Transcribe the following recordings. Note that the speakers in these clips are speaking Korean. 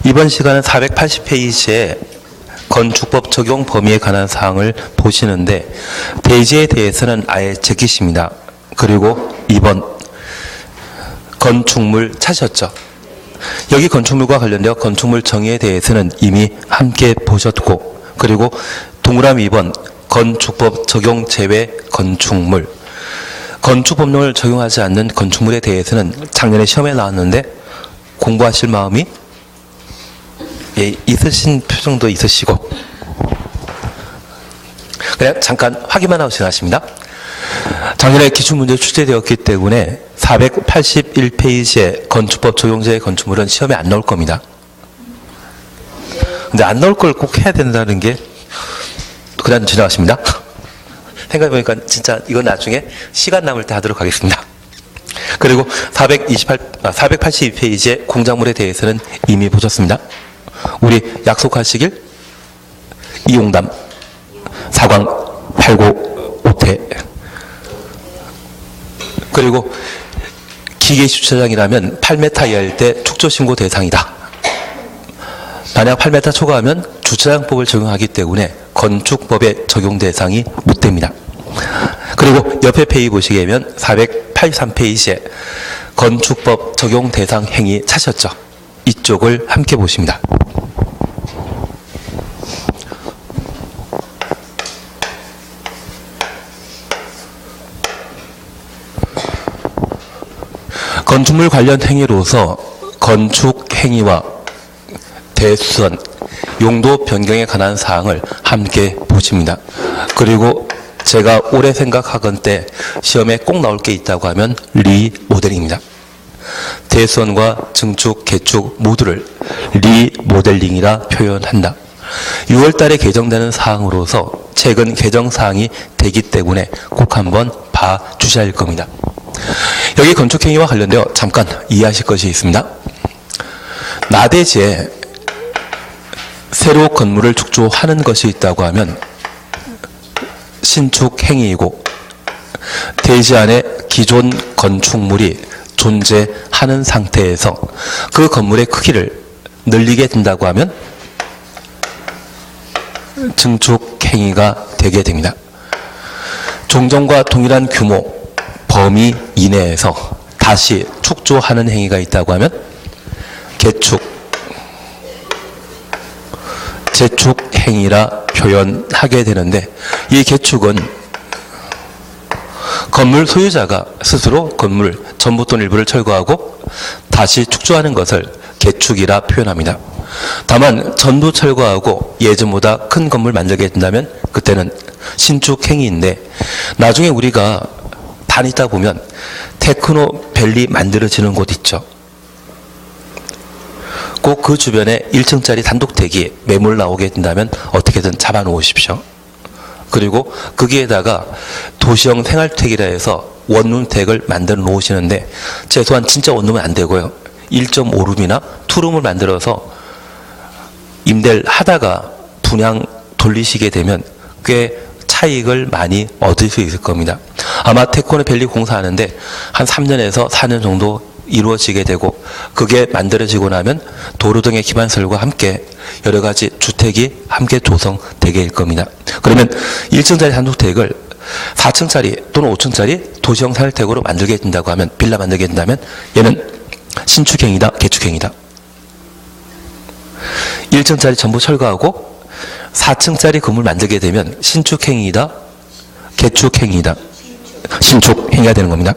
이번 시간은 480페이지에 건축법 적용 범위에 관한 사항을 보시는데 대지에 대해서는 아예 제끼십니다. 그리고 2번 건축물 찾으셨죠? 여기 건축물과 관련되어 건축물 정의에 대해서는 이미 함께 보셨고, 그리고 동그라미 2번 건축법 적용 제외 건축물, 건축법령을 적용하지 않는 건축물에 대해서는 작년에 시험에 나왔는데 공부하실 마음이 있으신 표정도 있으시고, 그냥 잠깐 확인만 하고 지나십니다. 작년에 기출문제 출제되었기 때문에 481페이지의 건축법 적용제의 건축물은 시험에 안 나올 겁니다. 근데 안 나올 걸 꼭 해야 된다는 게 그냥 지나가십니다. 생각해보니까 진짜 이건 나중에 시간 남을 때 하도록 하겠습니다. 그리고 482페이지의 공작물에 대해서는 이미 보셨습니다. 우리 약속하시길 이용담, 사광, 8고, 오태. 그리고 기계 주차장이라면 8m 이하일 때 축조신고 대상이다. 만약 8m 초과하면 주차장법을 적용하기 때문에 건축법의 적용 대상이 못 됩니다. 그리고 옆에 페이지 보시게 되면 483페이지에 건축법 적용 대상 행위 찾으셨죠? 이쪽을 함께 보십니다. 건축물 관련 행위로서 건축 행위와 대수선, 용도 변경에 관한 사항을 함께 보십니다. 그리고 제가 오래 생각하건대 시험에 꼭 나올 게 있다고 하면 리모델링입니다. 대수선과 증축, 개축 모두를 리모델링이라 표현한다. 6월 달에 개정되는 사항으로서 최근 개정 사항이 되기 때문에 꼭 한번 봐주셔야 할 겁니다. 여기 건축행위와 관련되어 잠깐 이해하실 것이 있습니다. 나대지에 새로 건물을 축조하는 것이 있다고 하면 신축행위이고, 대지 안에 기존 건축물이 존재하는 상태에서 그 건물의 크기를 늘리게 된다고 하면 증축행위가 되게 됩니다. 종전과 동일한 규모, 범위 이내에서 다시 축조하는 행위가 있다고 하면 개축, 재축 행위라 표현하게 되는데, 이 개축은 건물 소유자가 스스로 건물 전부 또는 일부를 철거하고 다시 축조하는 것을 개축이라 표현합니다. 다만 전부 철거하고 예전보다 큰 건물 만들게 된다면 그때는 신축 행위인데, 나중에 우리가 다니다 보면 테크노밸리 만들어지는 곳 있죠. 꼭 그 주변에 1층짜리 단독택이 매물 나오게 된다면 어떻게든 잡아 놓으십시오. 그리고 거기에다가 도시형 생활택이라 해서 원룸택을 만들어 놓으시는데, 최소한 진짜 원룸은 안 되고요, 1.5룸이나 투룸을 만들어서 임대를 하다가 분양 돌리시게 되면 꽤 차익을 많이 얻을 수 있을 겁니다. 아마 테크노밸리 공사하는데 한 3년에서 4년 정도 이루어지게 되고, 그게 만들어지고 나면 도로 등의 기반설과 함께 여러 가지 주택이 함께 조성되게 될 겁니다. 그러면 1층짜리 단독택을 4층짜리 또는 5층짜리 도시형 생활택으로 만들게 된다고 하면, 빌라 만들게 된다면 얘는 신축행위다, 개축행위다. 1층짜리 전부 철거하고 4층짜리 건물 만들게 되면 신축행위이다, 개축행위이다, 신축행위가 되는 겁니다.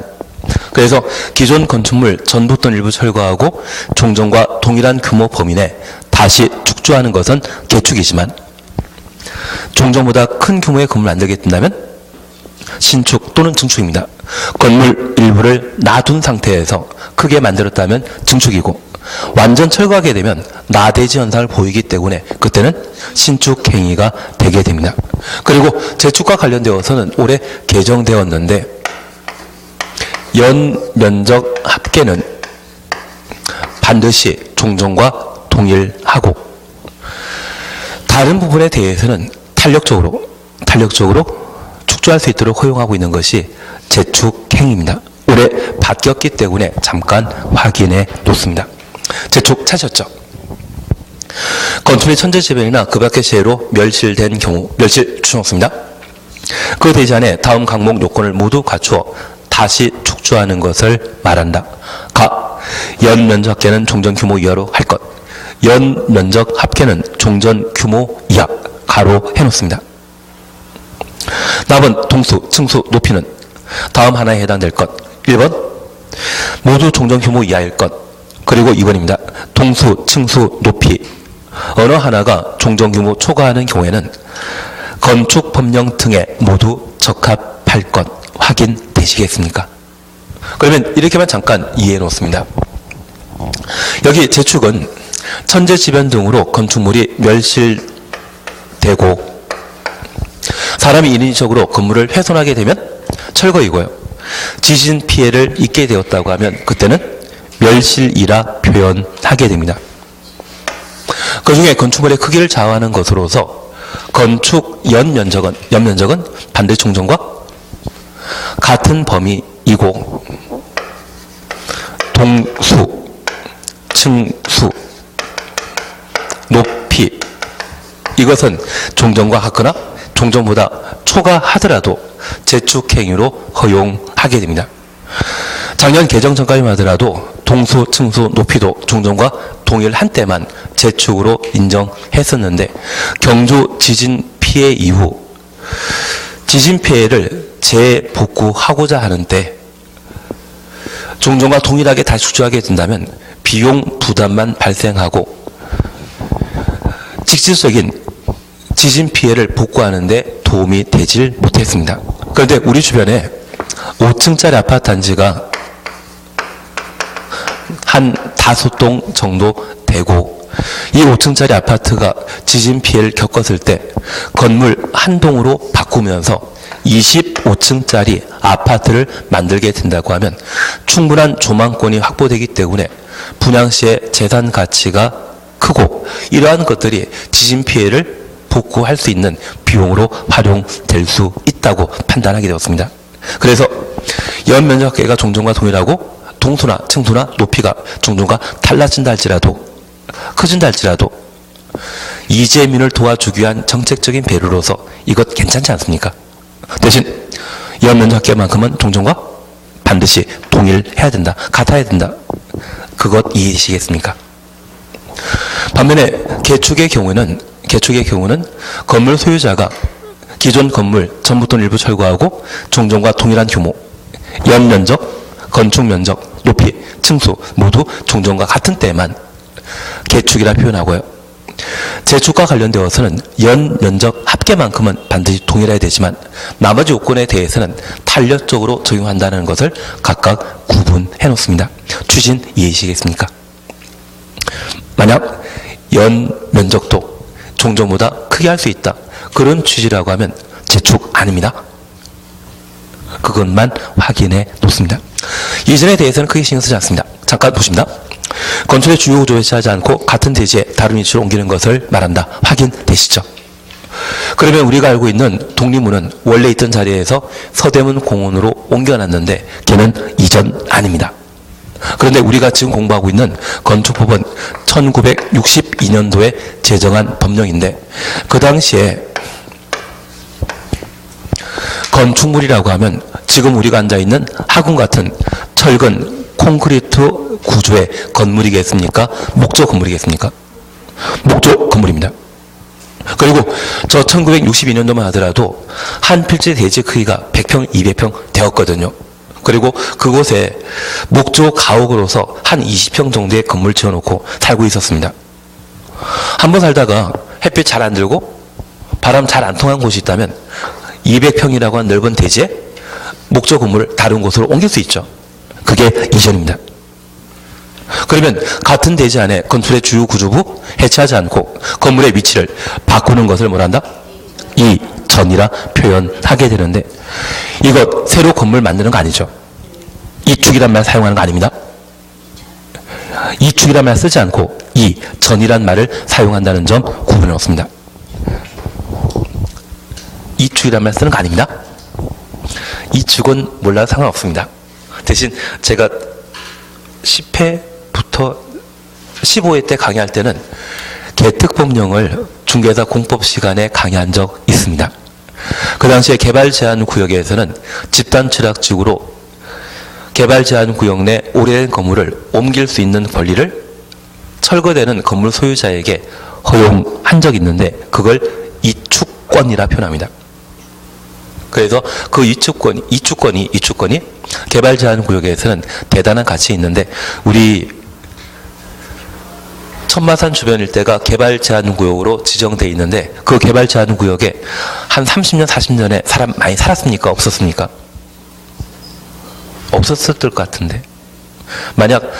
그래서 기존 건축물 전부 또는 일부 철거하고 종전과 동일한 규모 범위 내 다시 축조하는 것은 개축이지만, 종전보다 큰 규모의 건물 만들게 된다면 신축 또는 증축입니다. 건물 일부를 놔둔 상태에서 크게 만들었다면 증축이고, 완전 철거하게 되면 나대지 현상을 보이기 때문에 그때는 신축행위가 되게 됩니다. 그리고 재축과 관련되어서는 올해 개정되었는데, 연면적 합계는 반드시 종전과 동일하고, 다른 부분에 대해서는 탄력적으로 축조할 수 있도록 허용하고 있는 것이 재축행위입니다. 올해 바뀌었기 때문에 잠깐 확인해 놓습니다. 재축 찾으셨죠? 건축물이 천재지변이나 그 밖의 재해로 멸실된 경우, 멸실 추정수입니다. 그 대지안에 다음 항목 요건을 모두 갖추어 다시 축조하는 것을 말한다. 가. 연면적 합계는 종전 규모 이하로 할 것. 연면적 합계는 종전 규모 이하. 가로 해놓습니다. 답은 동수, 층수, 높이는 다음 하나에 해당될 것. 1번 모두 종전 규모 이하일 것. 그리고 2번입니다. 동수, 층수, 높이 어느 하나가 종전 규모 초과하는 경우에는 건축 법령 등에 모두 적합할 것 확인되시겠습니까? 그러면 이렇게만 잠깐 이해해 놓습니다. 여기 재축은 천재지변 등으로 건축물이 멸실되고 사람이 인위적으로 건물을 훼손하게 되면 철거이고요. 지진 피해를 입게 되었다고 하면 그때는 멸실이라 표현하게 됩니다. 그 중에 건축물의 크기를 좌우하는 것으로서 건축 연면적은 반대 종전과 같은 범위이고 동수, 층수, 높이 이것은 종전과 같거나 종전보다 초과하더라도 재축행위로 허용하게 됩니다. 작년 개정 전까지만 하더라도 동수, 층수, 높이도 종전과 동일한 때만 재축으로 인정했었는데 경주 지진 피해 이후 지진 피해를 재복구하고자 하는 때 종전과 동일하게 다시 축조하게 된다면 비용 부담만 발생하고 직접적인 지진 피해를 복구하는 데 도움이 되질 못했습니다. 그런데 우리 주변에 5층짜리 아파트 단지가 한 5동 정도 되고 이 5층짜리 아파트가 지진 피해를 겪었을 때 건물 한 동으로 바꾸면서 25층짜리 아파트를 만들게 된다고 하면 충분한 조망권이 확보되기 때문에 분양 시의 재산 가치가 크고 이러한 것들이 지진 피해를 복구할 수 있는 비용으로 활용될 수 있다고 판단하게 되었습니다. 그래서 연면적 합계가 종전과 동일하고 동수나 층수나 높이가 종전과 달라진다 할지라도 커진다 할지라도 이재민을 도와주기 위한 정책적인 배려로서 이것 괜찮지 않습니까? 대신 연면적 합계만큼은 종전과 반드시 동일해야 된다. 같아야 된다. 그것 이해되시겠습니까? 반면에 개축의 경우는 건물 소유자가 기존 건물 전부 또는 일부 철거하고 종전과 동일한 규모, 연면적, 건축면적, 높이, 층수 모두 종전과 같은 때만 개축이라 표현하고요. 재축과 관련되어서는 연면적 합계만큼은 반드시 동일해야 되지만 나머지 요건에 대해서는 탄력적으로 적용한다는 것을 각각 구분해 놓습니다. 추진 이해하시겠습니까? 만약 연면적도 종전보다 크게 할 수 있다. 그런 취지라고 하면 재축 아닙니다. 그것만 확인해 놓습니다. 이전에 대해서는 크게 신경 쓰지 않습니다. 잠깐 보십니다. 건축의 주요 구조에 취하지 않고 같은 대지에 다른 위치로 옮기는 것을 말한다. 확인되시죠? 그러면 우리가 알고 있는 독립문은 원래 있던 자리에서 서대문 공원으로 옮겨놨는데 걔는 이전 아닙니다. 그런데 우리가 지금 공부하고 있는 건축법은 1962년도에 제정한 법령인데 그 당시에 건축물이라고 하면 지금 우리가 앉아있는 학원 같은 철근, 콘크리트 구조의 건물이겠습니까? 목조 건물이겠습니까? 목조 건물입니다. 그리고 저 1962년도만 하더라도 한 필지 대지 크기가 100평, 200평 되었거든요. 그리고 그곳에 목조 가옥으로서 한 20평 정도의 건물 지어놓고 살고 있었습니다. 한번 살다가 햇빛 잘 안 들고 바람 잘 안 통한 곳이 있다면 200평이라고 한 넓은 대지에 목조 건물을 다른 곳으로 옮길 수 있죠. 그게 이전입니다. 그러면 같은 대지 안에 건물의 주요 구조부 해체하지 않고 건물의 위치를 바꾸는 것을 뭐란다? 이전이라 표현하게 되는데 이것 새로 건물 만드는 거 아니죠. 이축이란 말 사용하는 거 아닙니다. 이축이란 말 쓰지 않고 이전이란 말을 사용한다는 점 구분해 놓습니다. 이축이란 말 쓰는 거 아닙니다. 이축은 몰라도 상관없습니다. 대신 제가 10회부터 15회 때 강의할 때는 개특법령을 중개사 공법 시간에 강의한 적 있습니다. 그 당시에 개발 제한 구역에서는 집단 취락식으로 개발 제한 구역 내 오래된 건물을 옮길 수 있는 권리를 철거되는 건물 소유자에게 허용한 적이 있는데 그걸 이축권이라 표현합니다. 그래서 그 이축권이 개발 제한 구역에서는 대단한 가치 있는데 우리 천마산 주변 일대가 개발 제한 구역으로 지정되어 있는데 그 개발 제한 구역에 한 30년, 40년에 사람 많이 살았습니까? 없었습니까? 없었을 것 같은데. 만약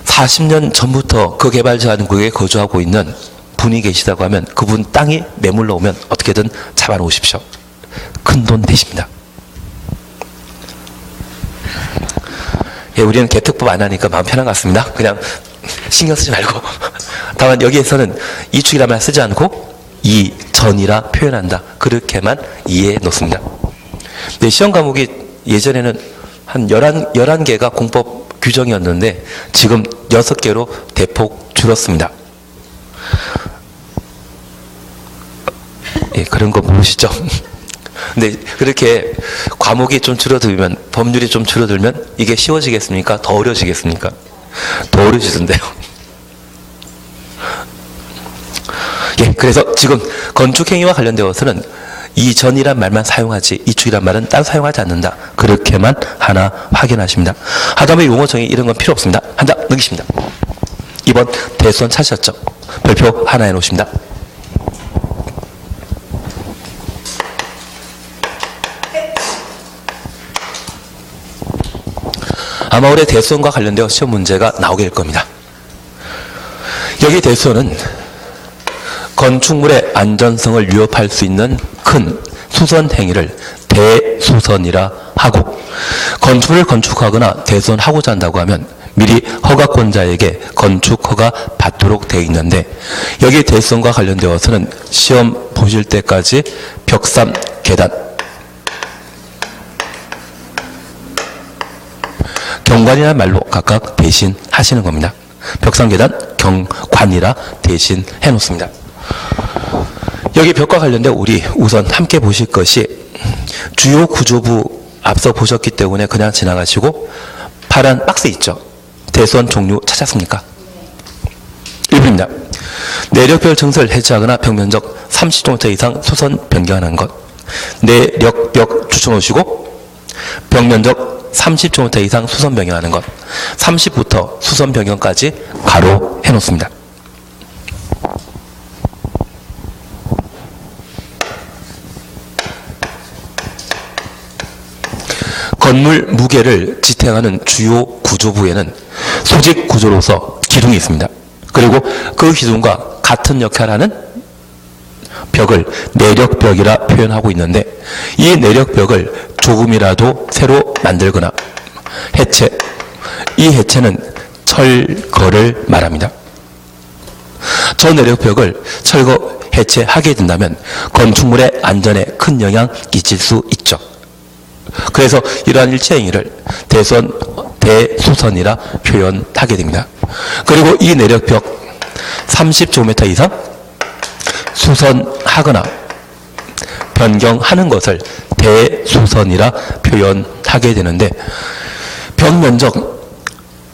40년 전부터 그 개발 제한 구역에 거주하고 있는 분이 계시다고 하면 그분 땅이 매물로 오면 어떻게든 잡아놓으십시오. 큰돈 되십니다. 예, 우리는 개특법 안 하니까 마음 편한 것 같습니다. 그냥 신경 쓰지 말고. 다만 여기에서는 이축이라 말 쓰지 않고 이전이라 표현한다. 그렇게만 이해해 놓습니다. 네, 시험 과목이 예전에는 한 11개가 공법 규정이었는데 지금 6개로 대폭 줄었습니다. 예, 그런 거 모르시죠? 근데 그렇게 과목이 좀 줄어들면, 법률이 좀 줄어들면 이게 쉬워지겠습니까? 더 어려워지겠습니까? 더 어려워지던데요. 예, 그래서 지금 건축행위와 관련되어서는 이전이란 말만 사용하지 이축이란 말은 따로 사용하지 않는다. 그렇게만 하나 확인하십니다. 하다못해 용어 정의 이런 건 필요 없습니다. 한 장 넘기십니다. 2번 대수원 찾으셨죠? 별표 하나 해놓으십니다. 아마 올해 대수원과 관련되어 시험 문제가 나오게 될 겁니다. 여기 대수원은 건축물의 안전성을 위협할 수 있는 큰 수선 행위를 대수선이라 하고, 건축물을 건축하거나 대수선하고자 한다고 하면 미리 허가권자에게 건축 허가 받도록 되어 있는데, 여기 대수선과 관련되어서는 시험 보실 때까지 벽산, 계단, 경관이라는 말로 각각 대신하시는 겁니다. 벽산, 계단, 경관이라 대신해 놓습니다. 여기 벽과 관련된 우리 우선 함께 보실 것이 주요 구조부 앞서 보셨기 때문에 그냥 지나가시고 파란 박스 있죠? 대수원 종류 찾았습니까? 1번입니다. 내력벽 증설 해체하거나 벽면적 30제곱미터 이상 수선 변경하는 것. 내력벽 추천하시고 벽면적 30제곱미터 이상 수선 변경하는 것. 30부터 수선 변경까지 가로 해놓습니다. 건물 무게를 지탱하는 주요 구조부에는 소직 구조로서 기둥이 있습니다. 그리고 그 기둥과 같은 역할을 하는 벽을 내력벽이라 표현하고 있는데, 이 내력벽을 조금이라도 새로 만들거나 해체, 이 해체는 철거를 말합니다. 저 내력벽을 철거, 해체하게 된다면 건축물의 안전에 큰 영향 끼칠 수 있죠. 그래서 이러한 일체 행위를 대수선이라 표현하게 됩니다. 그리고 이 내력벽 30제곱미터 이상 수선하거나 변경하는 것을 대수선이라 표현하게 되는데, 벽 면적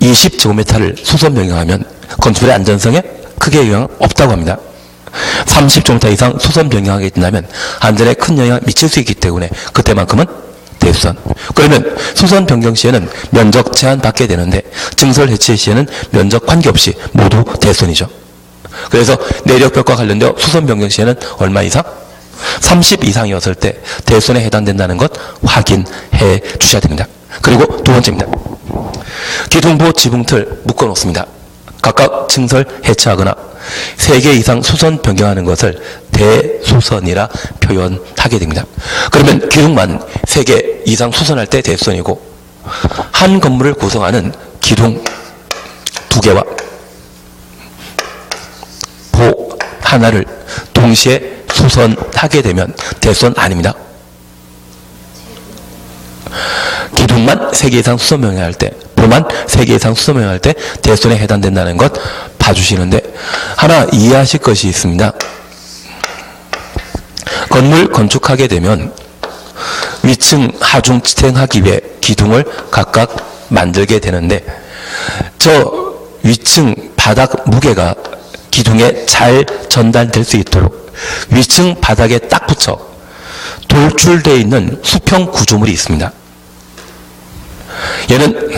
20제곱미터를 수선 변경하면 건축물의 안전성에 크게 영향 없다고 합니다. 30제곱미터 이상 수선 변경하게 된다면 안전에 큰 영향을 미칠 수 있기 때문에 그때만큼은 대수선. 그러면 수선 변경 시에는 면적 제한받게 되는데 증설 해체 시에는 면적 관계없이 모두 대수선이죠. 그래서 내력벽과 관련되어 수선 변경 시에는 얼마 이상? 30 이상이었을 때 대수선에 해당된다는 것 확인해 주셔야 됩니다. 그리고 두 번째입니다. 기둥부 지붕틀 묶어 놓습니다. 각각 증설 해체하거나 3개 이상 수선 변경하는 것을 대수선이라 표현하게 됩니다. 그러면 기둥만 3개 이상 수선할 때 대수선이고, 한 건물을 구성하는 기둥 2개와 보 하나를 동시에 수선하게 되면 대수선 아닙니다. 기둥만 3개 이상 수선 변경할 때, 보만 3개 이상 수선 변경할 때 대수선에 해당된다는 것 봐주시는데, 하나 이해하실 것이 있습니다. 건물 건축하게 되면 위층, 하중 지탱하기 위해 기둥을 각각 만들게 되는데 저 위층 바닥 무게가 기둥에 잘 전달될 수 있도록 위층 바닥에 딱 붙여 돌출되어 있는 수평 구조물이 있습니다. 얘는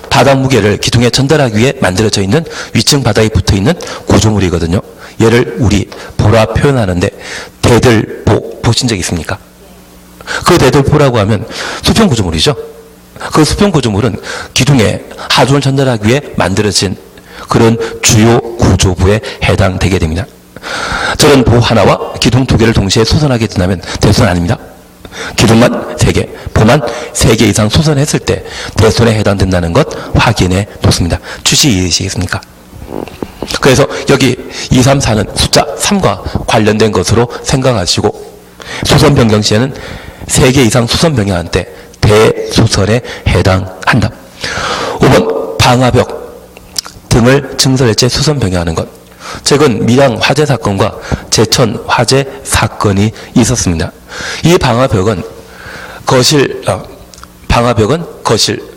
바닥 무게를 기둥에 전달하기 위해 만들어져 있는 위층 바닥에 붙어 있는 구조물이거든요. 얘를 우리 보라 표현하는데 대들보 보신 적 있습니까? 그 대들보라고 하면 수평 구조물이죠. 그 수평 구조물은 기둥에 하중을 전달하기 위해 만들어진 그런 주요 구조부에 해당되게 됩니다. 저런 보 하나와 기둥 두 개를 동시에 수선하게 된다면 대손 아닙니다. 기둥만 3개, 보만 3개 이상 수선했을 때 대손에 해당된다는 것 확인해 놓습니다. 취지 이해하시겠습니까? 그래서 여기 2, 3, 4는 숫자 3과 관련된 것으로 생각하시고 수선 변경 시에는 3개 이상 수선 변경할 때 대수선에 해당한다. 5번 방화벽 등을 증설일제 수선 변경하는 것. 최근 밀양 화재 사건과 제천 화재 사건이 있었습니다. 이 방화벽은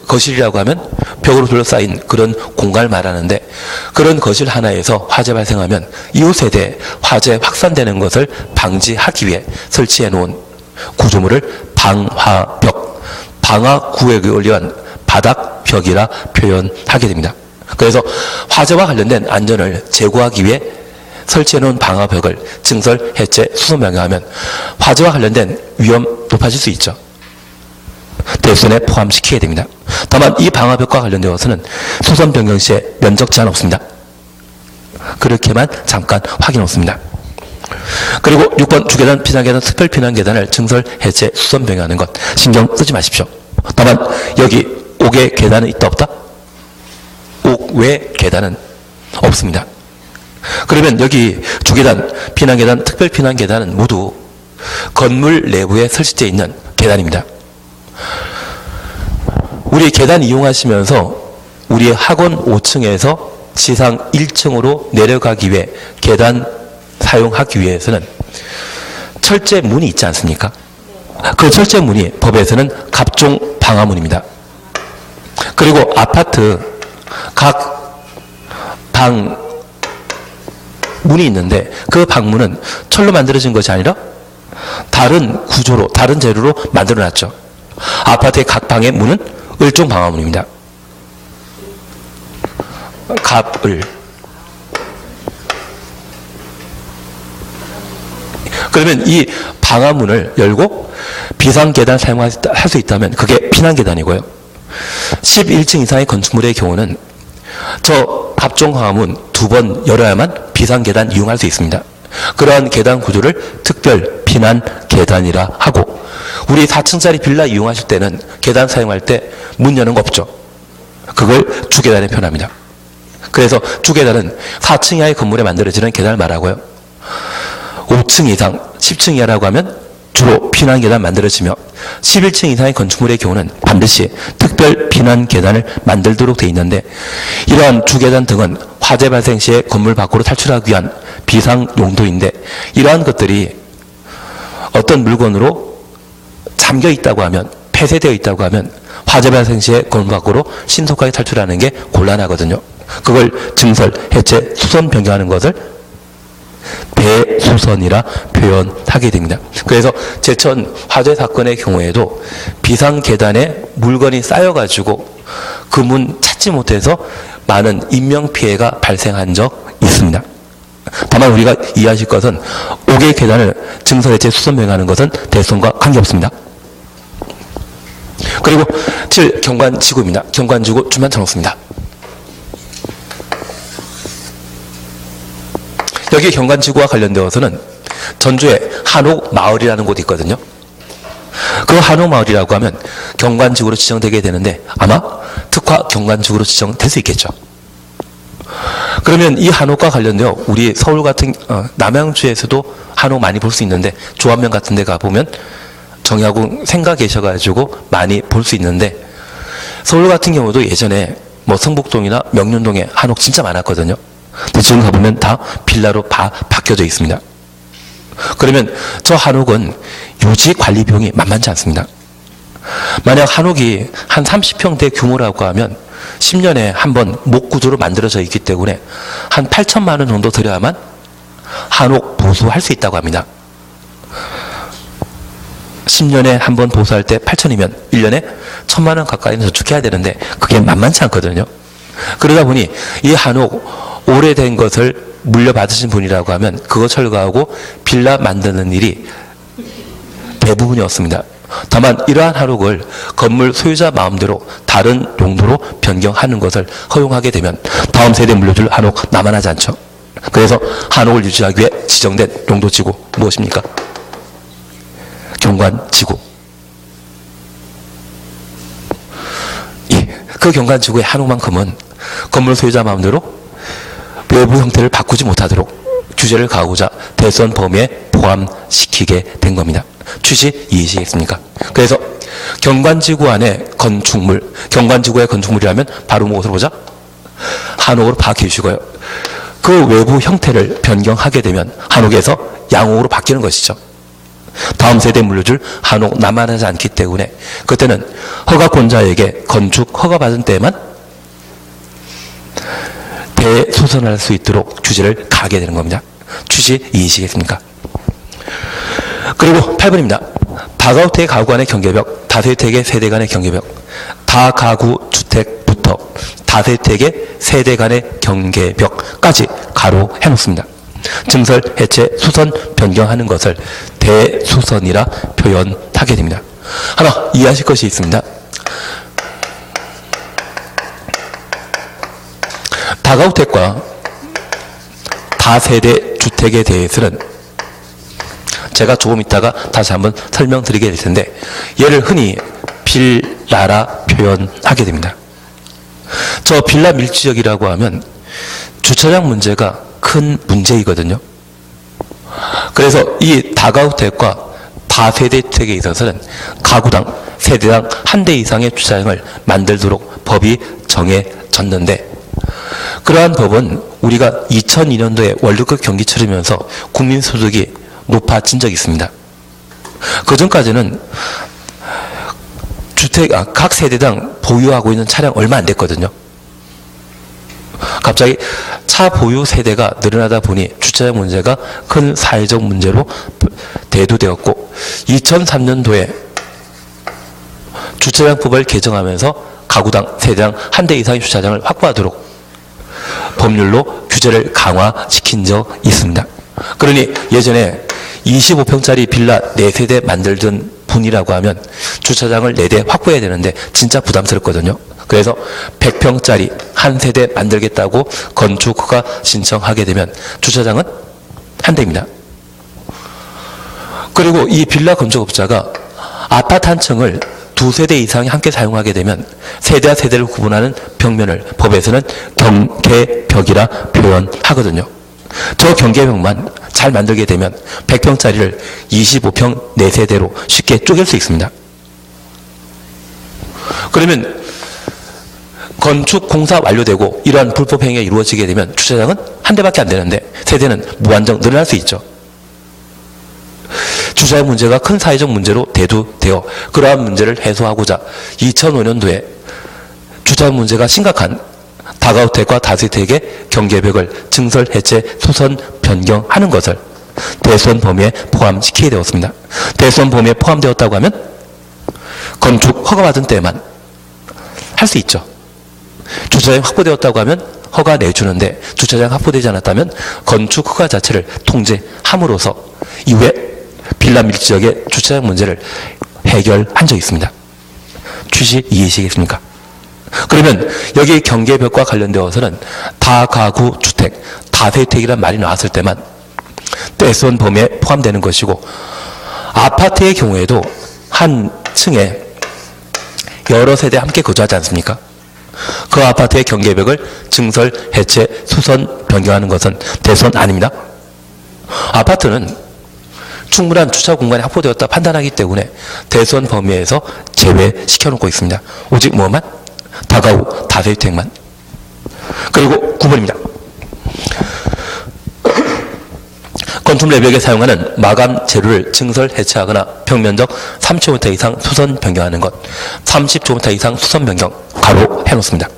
거실이라고 하면 벽으로 둘러싸인 그런 공간을 말하는데 그런 거실 하나에서 화재 발생하면 이후 세대 화재 확산되는 것을 방지하기 위해 설치해 놓은 구조물을 방화벽, 방화구역에 올려한 바닥벽이라 표현하게 됩니다. 그래서 화재와 관련된 안전을 제고하기 위해 설치해 놓은 방화벽을 증설, 해체, 수선 변경하면 화재와 관련된 위험 높아질 수 있죠. 대손에 포함시키게 됩니다. 다만 이 방화벽과 관련되어서는 수선 변경 시에 면적 제한 없습니다. 그렇게만 잠깐 확인 없습니다. 그리고 6번 주계단, 피난계단, 특별 피난계단을 증설, 해체, 수선 변경하는 것 신경 쓰지 마십시오. 다만 여기 옥외 계단은 있다 없다? 옥외 계단은 없습니다. 그러면 여기 주계단, 피난계단, 특별 피난계단은 모두 건물 내부에 설치되어 있는 계단입니다. 우리 계단 이용하시면서 우리 학원 5층에서 지상 1층으로 내려가기 위해 계단 사용하기 위해서는 철제문이 있지 않습니까? 그 철제문이 법에서는 갑종 방화문입니다. 그리고 아파트 각 방 문이 있는데 그 방문은 철로 만들어진 것이 아니라 다른 구조로, 다른 재료로 만들어놨죠. 아파트의 각 방의 문은 을종 방화문입니다. 갑을. 그러면 이 방화문을 열고 비상계단 사용할 수 있다면 그게 피난계단이고요. 11층 이상의 건축물의 경우는 저 갑종 방화문 2번 열어야만 비상계단 이용할 수 있습니다. 그러한 계단 구조를 특별 피난 계단이라 하고 우리 4층짜리 빌라 이용하실 때는 계단 사용할 때 문 여는 거 없죠. 그걸 주계단에 표현합니다. 그래서 주계단은 4층 이하의 건물에 만들어지는 계단을 말하고요. 5층 이상, 10층 이하라고 하면 주로 피난 계단 만들어지며 11층 이상의 건축물의 경우는 반드시 특별 피난 계단을 만들도록 되어 있는데 이러한 주계단 등은 화재 발생 시에 건물 밖으로 탈출하기 위한 비상 용도인데 이러한 것들이 어떤 물건으로 잠겨 있다고 하면 폐쇄되어 있다고 하면 화재 발생 시에 건물 밖으로 신속하게 탈출하는 게 곤란하거든요. 그걸 증설, 해체, 수선 변경하는 것을 대수선이라 표현하게 됩니다. 그래서 제천 화재 사건의 경우에도 비상계단에 물건이 쌓여가지고 그 문 찾지 못해서 많은 인명피해가 발생한 적 있습니다. 다만 우리가 이해하실 것은 5개의 계단을 증설, 해체, 수선 변경하는 것은 대손과 관계없습니다. 그리고 7. 경관지구입니다. 경관지구 줄만 쳐놓습니다. 여기 경관지구와 관련되어서는 전주에 한옥마을이라는 곳이 있거든요. 그 한옥마을이라고 하면 경관지구로 지정되게 되는데 아마 특화 경관지구로 지정될 수 있겠죠. 그러면 이 한옥과 관련되어 우리 서울 같은 남양주에서도 한옥 많이 볼 수 있는데 조합면 같은 데 가보면 정약궁 생가 계셔가지고 많이 볼 수 있는데 서울 같은 경우도 예전에 뭐 성북동이나 명륜동에 한옥 진짜 많았거든요. 근데 지금 가보면 다 빌라로 바뀌어져 있습니다. 그러면 저 한옥은 유지 관리 비용이 만만치 않습니다. 만약 한옥이 한 30평대 규모라고 하면 10년에 한 번 목구조로 만들어져 있기 때문에 한 8천만 원 정도 들여야만 한옥 보수할 수 있다고 합니다. 10년에 한 번 보수할 때 8천이면 1년에 1,000만 원 가까이는 저축해야 되는데 그게 만만치 않거든요. 그러다 보니 이 한옥 오래된 것을 물려받으신 분이라고 하면 그거 철거하고 빌라 만드는 일이 대부분이었습니다. 다만 이러한 한옥을 건물 소유자 마음대로 다른 용도로 변경하는 것을 허용하게 되면 다음 세대 물려줄 한옥 남아나지 않죠. 그래서 한옥을 유지하기 위해 지정된 용도지구 무엇입니까? 경관지구. 그 경관지구의 한옥만큼은 건물 소유자 마음대로 외부 형태를 바꾸지 못하도록 규제를 가하고자 대선 범위에 포함시키게 된 겁니다. 취지 이해하시겠습니까? 그래서 경관지구 안에 건축물, 경관지구의 건축물이라면 바로 무엇으로 보자? 한옥으로 파악해 주시고요. 그 외부 형태를 변경하게 되면 한옥에서 양옥으로 바뀌는 것이죠. 다음 세대에 물려줄 한옥 남아나지 않기 때문에 그때는 허가권자에게 건축 허가받은 때에만 대소선할 수 있도록 규제를 가하게 되는 겁니다. 취지 이해하시겠습니까? 그리고 8번입니다. 다가구택 가구 간의 경계벽, 다세택의 세대 간의 경계벽, 다가구 주택부터 다세택의 세대 간의 경계벽까지 가로 해놓습니다. 증설, 해체, 수선, 변경하는 것을 대수선이라 표현하게 됩니다. 하나 이해하실 것이 있습니다. 다가구택과 다세대 주택에 대해서는 제가 조금 있다가 다시 한번 설명드리게 될 텐데 얘를 흔히 빌라라 표현하게 됩니다. 저 빌라 밀지역이라고 하면 주차장 문제가 큰 문제이거든요. 그래서 이 다가구택과 다세대주택에 있어서는 가구당 세대당 한 대 이상의 주차장을 만들도록 법이 정해졌는데 그러한 법은 우리가 2002년도에 월드컵 경기 치르면서 국민소득이 높아진 적이 있습니다. 그 전까지는 각 세대당 보유하고 있는 차량 얼마 안 됐거든요. 갑자기 차 보유 세대가 늘어나다 보니 주차장 문제가 큰 사회적 문제로 대두되었고 2003년도에 주차장법을 개정하면서 가구당 세대당 한 대 이상의 주차장을 확보하도록 법률로 규제를 강화시킨 적 있습니다. 그러니 예전에 25평짜리 빌라 4세대 만들던 분이라고 하면 주차장을 4대 확보해야 되는데 진짜 부담스럽거든요. 그래서 100평짜리 한 세대 만들겠다고 건축허가 신청하게 되면 주차장은 한 대입니다. 그리고 이 빌라 건축업자가 아파트 한 층을 2세대 이상이 함께 사용하게 되면 세대와 세대를 구분하는 벽면을 법에서는 경계벽이라 표현하거든요. 저 경계벽만 잘 만들게 되면 100평짜리를 25평 4세대로 쉽게 쪼갤 수 있습니다. 그러면 건축 공사 완료되고 이러한 불법 행위가 이루어지게 되면 주차장은 한 대밖에 안 되는데 세대는 무한정 늘어날 수 있죠. 주차장 문제가 큰 사회적 문제로 대두되어 그러한 문제를 해소하고자 2005년도에 주차장 문제가 심각한 다가구택과 다세택의 경계벽을 증설, 해체, 수선, 변경하는 것을 대수원 범위에 포함시키게 되었습니다. 대수원 범위에 포함되었다고 하면 건축 허가받은 때만 할 수 있죠. 주차장이 확보되었다고 하면 허가 내주는데 주차장 확보되지 않았다면 건축 허가 자체를 통제함으로써 이후에 빌라 밀지역의 주차장 문제를 해결한 적이 있습니다. 취지 이해하시겠습니까? 그러면 여기 경계벽과 관련되어서는 다가구 주택, 다세택이라는 말이 나왔을 때만 대수원 범위에 포함되는 것이고 아파트의 경우에도 한 층에 여러 세대 함께 거주하지 않습니까? 그 아파트의 경계벽을 증설, 해체, 수선, 변경하는 것은 대수원 아닙니다. 아파트는 충분한 주차 공간이 확보되었다 판단하기 때문에 대수원 범위에서 제외시켜놓고 있습니다. 오직 뭐만? 다가구, 다세택만. 그리고 9번입니다. 건축물 외벽에 사용하는 마감 재료를 증설 해체하거나 평면적 30m 이상 수선 변경하는 것, 30m 이상 수선 변경 가로 해놓습니다.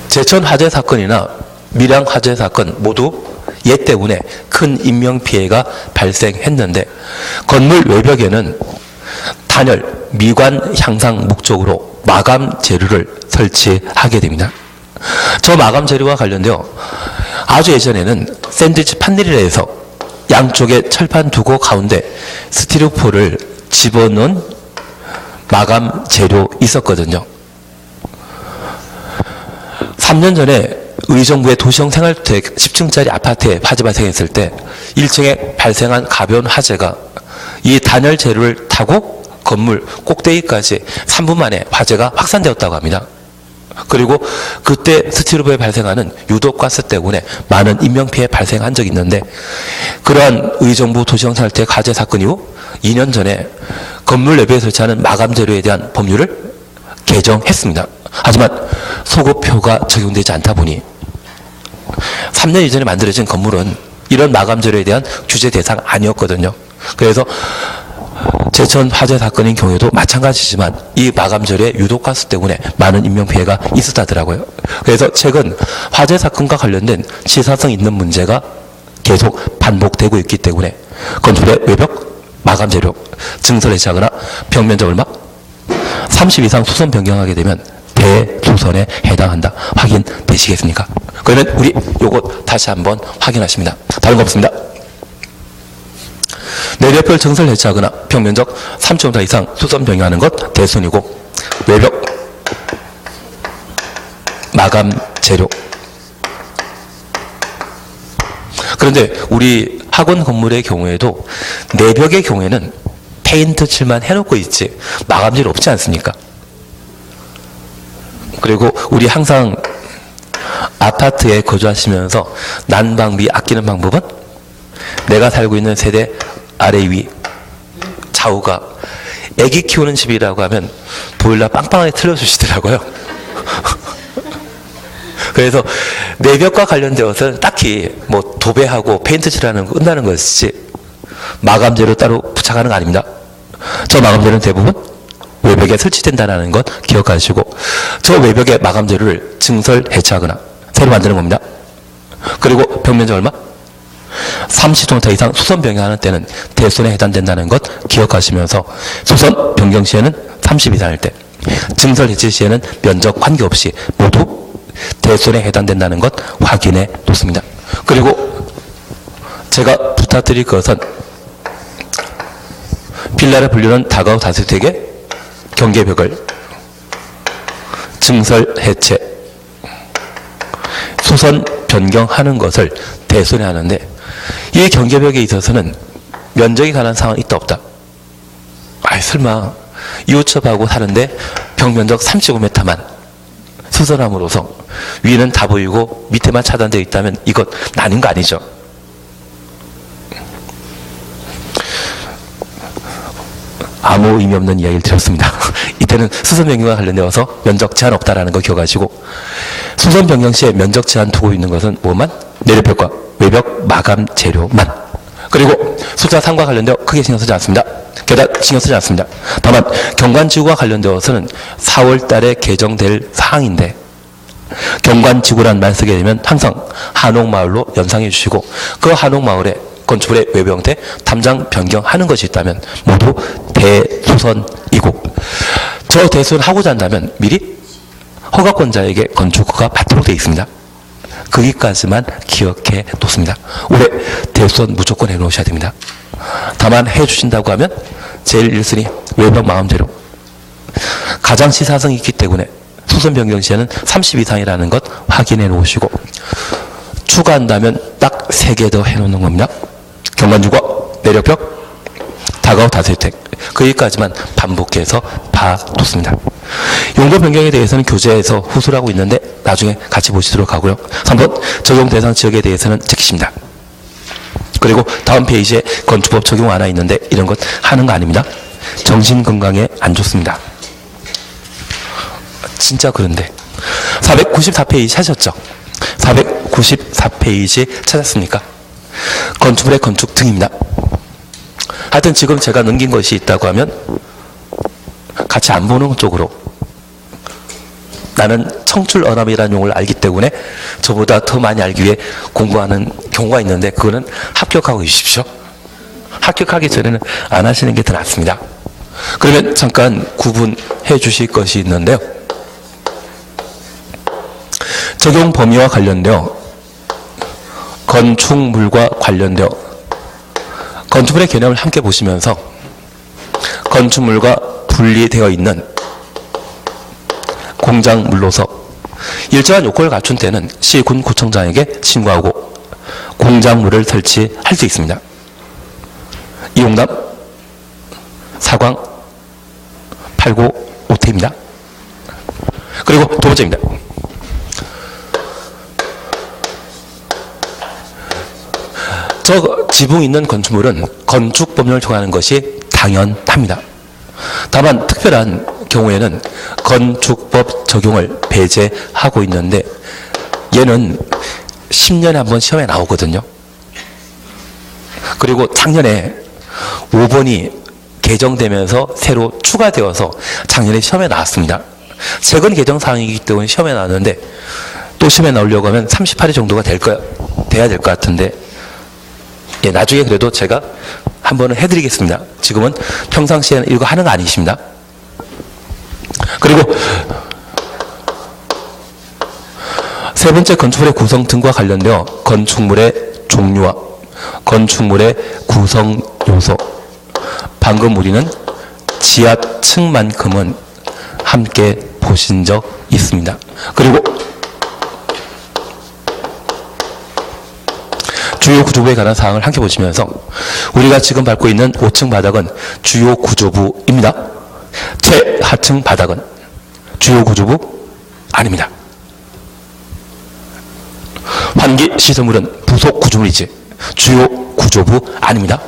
제천 화재 사건이나 밀양 화재 사건 모두 얘 때문에 큰 인명피해가 발생했는데 건물 외벽에는 단열, 미관 향상 목적으로 마감 재료를 설치하게 됩니다. 저 마감 재료와 관련되어 아주 예전에는 샌드위치 판넬이라 해서 양쪽에 철판 두고 가운데 스티로폼을 집어넣은 마감 재료 있었거든요. 3년 전에 의정부의 도시형 생활주택 10층짜리 아파트에 화재 발생했을 때 1층에 발생한 가벼운 화재가 이 단열 재료를 타고 건물 꼭대기까지 3분 만에 화재가 확산되었다고 합니다. 그리고 그때 스티로폼에 발생하는 유독가스 때문에 많은 인명피해 발생한 적이 있는데 그러한 의정부 도시형 생활주택 화재 사건 이후 2년 전에 건물 내부에 설치하는 마감 재료에 대한 법률을 개정했습니다. 하지만 소급표가 적용되지 않다 보니 3년 이전에 만들어진 건물은 이런 마감 재료에 대한 규제 대상 아니었거든요. 그래서 제천 화재 사건인 경우에도 마찬가지지만 이 마감 재료의 유독가스 때문에 많은 인명피해가 있었다더라고요. 그래서 최근 화재 사건과 관련된 시사성 있는 문제가 계속 반복되고 있기 때문에 건축물의 외벽 마감 재료 증설 해체하거나 벽면적 얼마 30 이상 수선 변경하게 되면 대수선에 해당한다. 확인되시겠습니까? 그러면 우리 요것 다시 한번 확인하십니다. 다른 거 없습니다. 내벽을 증설 해체하거나 평면적 3.5m 이상 수선 변경하는 것 대손이고 외벽 마감 재료. 그런데 우리 학원 건물의 경우에도 내벽의 경우에는 페인트 칠만 해놓고 있지 마감 재료 없지 않습니까? 그리고 우리 항상 아파트에 거주하시면서 난방비 아끼는 방법은 내가 살고 있는 세대 아래 위 좌우가 애기 키우는 집이라고 하면 보일러 빵빵하게 틀어주시더라고요. 그래서 내벽과 관련되어서는 딱히 뭐 도배하고 페인트 칠하는 거 끝나는 것이지 마감재로 따로 부착하는 거 아닙니다. 저 마감재는 대부분 외벽에 설치된다는 것 기억하시고 저 외벽의 마감재료를 증설 해체하거나 새로 만드는 겁니다. 그리고 벽면적 얼마? 30m 이상 수선 변경하는 때는 대손에 해당된다는 것 기억하시면서 수선 변경 시에는 30 이상일 때 증설 해체 시에는 면적 관계없이 모두 대손에 해당된다는 것 확인해 놓습니다. 그리고 제가 부탁드릴 것은 빌라를 불리는 다가구 다주택의 경계벽을 증설 해체 수선 변경하는 것을 대손해 하는데 이 경계벽에 있어서는 면적이 관한 상황이 있다 없다? 아이 설마 이웃집하고 사는데 벽면적 35m만 수선함으로써 위는 다 보이고 밑에만 차단되어 있다면 이것 나는 거 아니죠? 아무 의미 없는 이야기를 드렸습니다. 이때는 수선 변경과 관련되어서 면적 제한 없다라는 거 기억하시고 수선 변경 시에 면적 제한 두고 있는 것은 뭐만? 내려벽과 외벽 마감 재료만. 그리고 숫자 3과 관련되어 크게 신경 쓰지 않습니다. 게다가 신경 쓰지 않습니다. 다만 경관지구와 관련되어서는 4월 달에 개정될 사항인데 경관지구란 말 쓰게 되면 항상 한옥마을로 연상해 주시고 그 한옥마을에 건축물의 외부 형태 탐장 변경하는 것이 있다면 모두 대수선이고 저 대수선하고자 한다면 미리 허가권자에게 건축허가 받도록 되어 있습니다. 거기까지만 기억해 놓습니다. 올해 대수선 무조건 해 놓으셔야 됩니다. 다만 해 주신다고 하면 제일 1순위 외벽 마감 재료 가장 시사성이 있기 때문에 수선 변경 시에는 30 이상이라는 것 확인해 놓으시고 추가한다면 딱 3개 더 해 놓는 겁니다. 경관지구와 내려벽 다가구 다주택 거기까지만 반복해서 봐뒀습니다. 용도 변경에 대해서는 교재에서 후수를 하고 있는데 나중에 같이 보시도록 하고요. 3번 적용 대상 지역에 대해서는 지키십니다. 그리고 다음 페이지에 건축법 적용 안 하 있는데 이런 것 하는 거 아닙니다. 정신 건강에 안 좋습니다. 진짜 그런데 494페이지 찾았죠? 494페이지 찾았습니까? 건축물의 건축 등입니다. 하여튼 지금 제가 넘긴 것이 있다고 하면 같이 안 보는 쪽으로, 나는 청출어람이라는 용어를 알기 때문에 저보다 더 많이 알기 위해 공부하는 경우가 있는데 그거는 합격하고 계십시오. 합격하기 전에는 안 하시는 게 더 낫습니다. 그러면 잠깐 구분해 주실 것이 있는데요. 적용 범위와 관련되어 건축물과 관련되어 건축물의 개념을 함께 보시면서 건축물과 분리되어 있는 공작물로서 일정한 요건을 갖춘 때는 시군 구청장에게 신고하고 공작물을 설치할 수 있습니다. 이용남, 사광, 8고, 5태입니다. 그리고 두 번째입니다. 저 지붕 있는 건축물은 건축법령을 정하는 것이 당연합니다. 다만 특별한 경우에는 건축법 적용을 배제하고 있는데 얘는 10년에 한 번 시험에 나오거든요. 그리고 작년에 5번이 개정되면서 새로 추가되어서 작년에 시험에 나왔습니다. 최근 개정 사항이기 때문에 시험에 나왔는데 또 시험에 나오려고 하면 38회 정도가 돼야 될 것 같은데, 예, 나중에 그래도 제가 한 번은 해드리겠습니다. 지금은 평상시에는 이거 하는 거 아니십니다. 그리고 세 번째, 건축물의 구성 등과 관련되어 건축물의 종류와 건축물의 구성 요소, 방금 우리는 지하층만큼은 함께 보신 적 있습니다. 그리고 주요 구조부에 관한 사항을 함께 보시면서 우리가 지금 밟고 있는 5층 바닥은 주요 구조부입니다. 최하층 바닥은 주요 구조부 아닙니다. 환기 시설물은 부속 구조물이지 주요 구조부 아닙니다.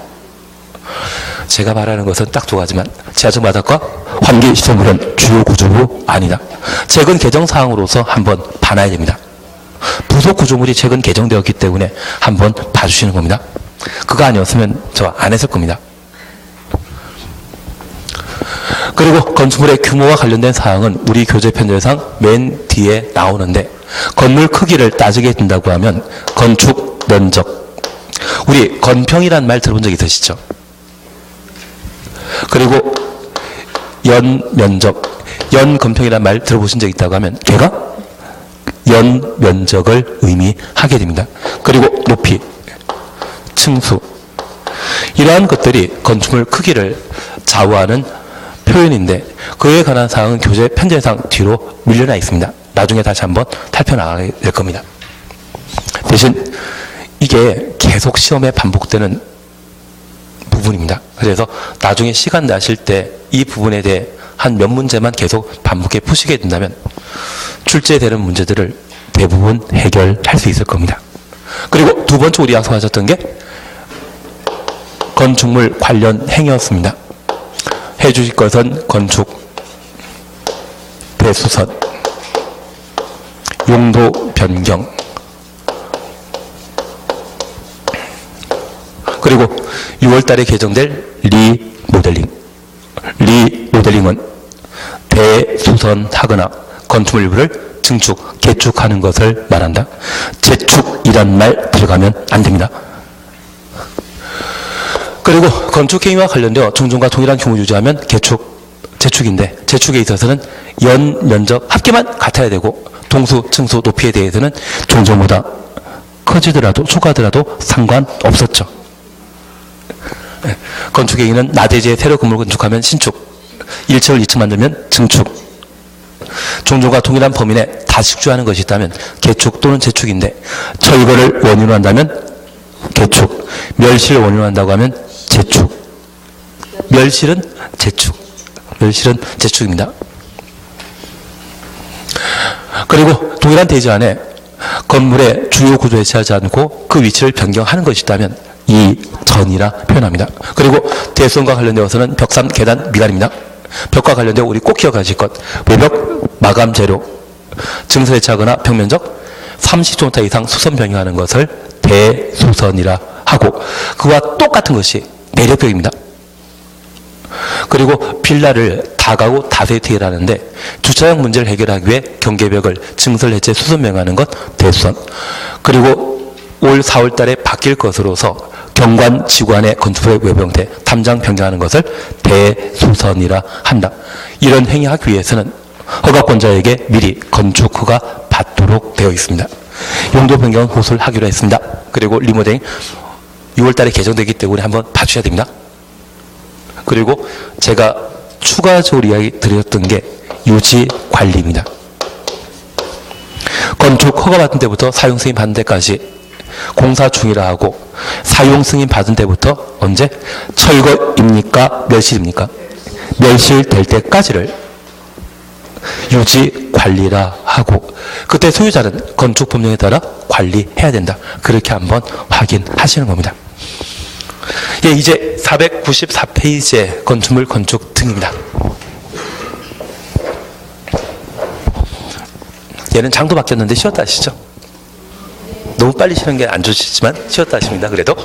제가 말하는 것은 딱 두 가지만, 지하층 바닥과 환기 시설물은 주요 구조부 아니다. 최근 개정 사항으로서 한번 봐놔야 됩니다. 부속 구조물이 최근 개정되었기 때문에 한번 봐주시는 겁니다. 그거 아니었으면 저 안 했을 겁니다. 그리고 건축물의 규모와 관련된 사항은 우리 교재 편제상 맨 뒤에 나오는데, 건물 크기를 따지게 된다고 하면 건축 면적, 우리 건평이란 말 들어본 적 있으시죠? 그리고 연 면적, 연 건평이란 말 들어보신 적 있다고 하면 걔가 연 면적을 의미하게 됩니다. 그리고 높이, 층수, 이러한 것들이 건축물 크기를 좌우하는 표현인데 그에 관한 사항은 교재 편제상 뒤로 밀려나 있습니다. 나중에 다시 한번 살펴나가게 될 겁니다. 대신 이게 계속 시험에 반복되는 부분입니다. 그래서 나중에 시간 나실 때 이 부분에 대해 한 몇 문제만 계속 반복해 푸시게 된다면 출제되는 문제들을 대부분 해결할 수 있을 겁니다. 그리고 두 번째 우리 약속하셨던 게 건축물 관련 행위였습니다. 해주실 것은 건축, 대수선, 용도 변경, 그리고 6월달에 개정될 리모델링. 리모델링은 대수선하거나 건축물 일부를 증축, 개축하는 것을 말한다. 재축이란 말 들어가면 안 됩니다. 그리고 건축행위와 관련되어 종전과 동일한 규모 유지하면 개축, 재축인데 재축에 있어서는 연 면적 합계만 같아야 되고 동수, 층수, 높이에 대해서는 종전보다 커지더라도 초과하더라도 상관없었죠. 건축행위는 나대지에 새로 건물 건축하면 신축, 1층을 2층 만들면 증축, 종전과 동일한 범위 내 다식주하는 것이 있다면 개축 또는 재축인데 철거를 원인으로 한다면 개축, 멸실을 원인으로 한다고 하면 재축, 멸실은 재축, 멸실은 재축입니다. 그리고 동일한 대지 안에 건물의 주요 구조에 취하지 않고 그 위치를 변경하는 것이 있다면 이전이라 표현합니다. 그리고 대수선과 관련되어서는 벽산, 계단, 미관입니다. 벽과 관련되어 우리 꼭 기억하실 것, 외벽, 마감 재료, 증설에 차거나 평면적 30제곱미터 이상 수선 변경하는 것을 대수선이라 하고, 그와 똑같은 것이 내력벽입니다. 그리고 빌라를 다가구 다세대를 하는데 주차장 문제를 해결하기 위해 경계벽을 증설 해체 수선 변경하는 것 대수선, 그리고 올 4월 달에 바뀔 것으로서 경관 지구안의 건축물의 외부 형태 탐장 변경하는 것을 대수선이라 한다. 이런 행위하기 위해서는 허가권자에게 미리 건축 허가 받도록 되어 있습니다. 용도 변경은 호소를 하기로 했습니다. 그리고 리모델링 6월 달에 개정되기 때문에 한번 봐주셔야 됩니다. 그리고 제가 추가적으로 이야기 드렸던 게 유지 관리입니다. 건축 허가 받은 때부터 사용 승인 받은 때까지 공사 중이라 하고, 사용 승인 받은 때부터 언제? 철거입니까? 멸실입니까? 멸실될 때까지를 유지 관리라 하고, 그때 소유자는 건축 법령에 따라 관리해야 된다. 그렇게 한번 확인하시는 겁니다. 예, 이제 494페이지의 건축물 건축 등입니다. 얘는 장도 바뀌었는데 쉬었다 하시죠? 너무 빨리 쉬는 게 안 좋지만 쉬었다 하십니다. 그래도